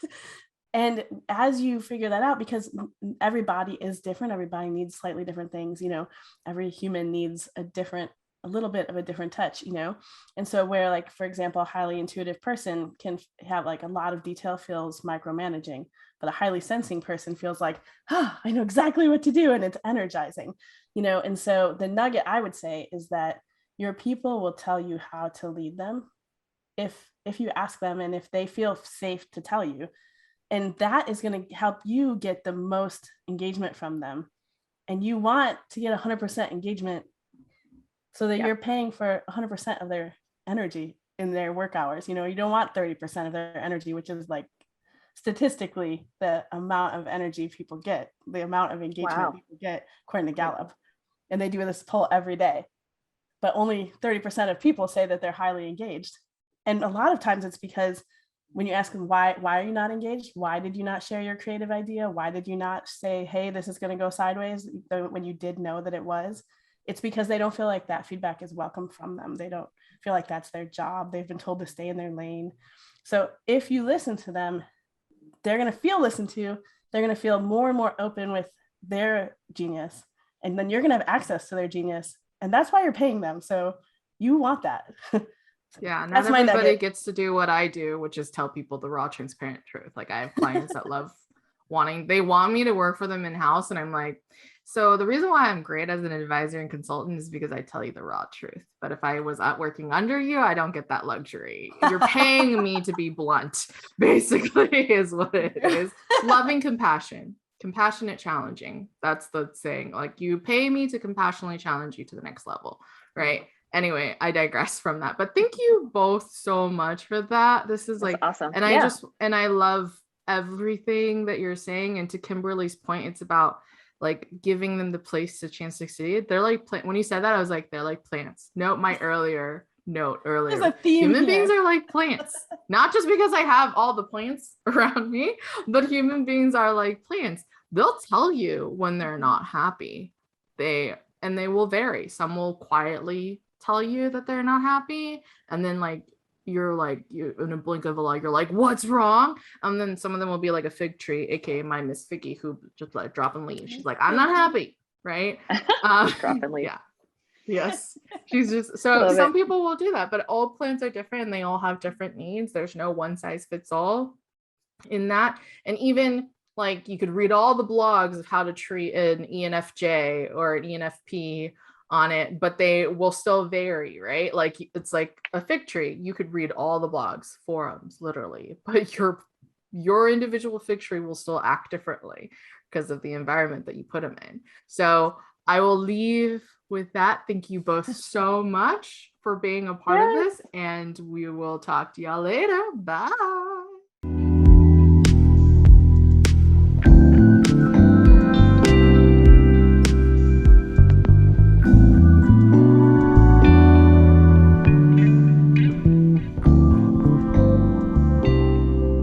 And as you figure that out, because everybody is different, everybody needs slightly different things, you know, every human needs a little bit of a different touch, you know? And so where, like, for example, a highly intuitive person can have like a lot of detail, feels micromanaging, but a highly sensing person feels like, I know exactly what to do. And it's energizing, you know? And so the nugget I would say is that your people will tell you how to lead them if you ask them and if they feel safe to tell you. And that is going to help you get the most engagement from them. And you want to get 100% engagement so that you're paying for 100% of their energy in their work hours. You know, you don't want 30% of their energy, which is like statistically the amount of energy people get, the amount of engagement people get according to Gallup. And they do this poll every day. But only 30% of people say that they're highly engaged. And a lot of times it's because when you ask them, why are you not engaged? Why did you not share your creative idea? Why did you not say, hey, this is going to go sideways when you did know that it was? It's because they don't feel like that feedback is welcome from them. They don't feel like that's their job. They've been told to stay in their lane. So if you listen to them, they're going to feel listened to. They're going to feel more and more open with their genius. And then you're going to have access to their genius. And that's why you're paying them. So you want that. Yeah, not everybody gets to do what I do, which is tell people the raw, transparent truth. Like, I have clients that they want me to work for them in-house. And I'm like, so the reason why I'm great as an advisor and consultant is because I tell you the raw truth. But if I was out working under you, I don't get that luxury. You're paying me to be blunt, basically, is what it is. Loving compassion, compassionate challenging. That's the saying. Like, you pay me to compassionately challenge you to the next level, right? Anyway, I digress from that, but thank you both so much for that. This is like awesome. And I love everything that you're saying. And to Kimberly's point, it's about like giving them the place to chance to succeed. They're like, when you said that, I was like, they're like plants. Note my earlier. There's a theme human here. beings are like plants, not just because I have all the plants around me, but human beings are like plants. They'll tell you when they're not happy. They will vary. Some will quietly tell you that they're not happy, and then like you're in a blink of an eye, you're like, what's wrong? And then some of them will be like a fig tree, aka my Miss Figgy, who just like dropping leaves. She's like, I'm not happy, right? Dropping leaves. Yeah. Yes. She's just some people will do that, but all plants are different and they all have different needs. There's no one size fits all in that. And even like you could read all the blogs of how to treat an ENFJ or an ENFP on it, but they will still vary, right? Like it's like a fig tree. You could read all the blogs, forums, literally, but your individual fig tree will still act differently because of the environment that you put them in. So I will leave with that. Thank you both so much for being a part of this, and we will talk to y'all later. Bye.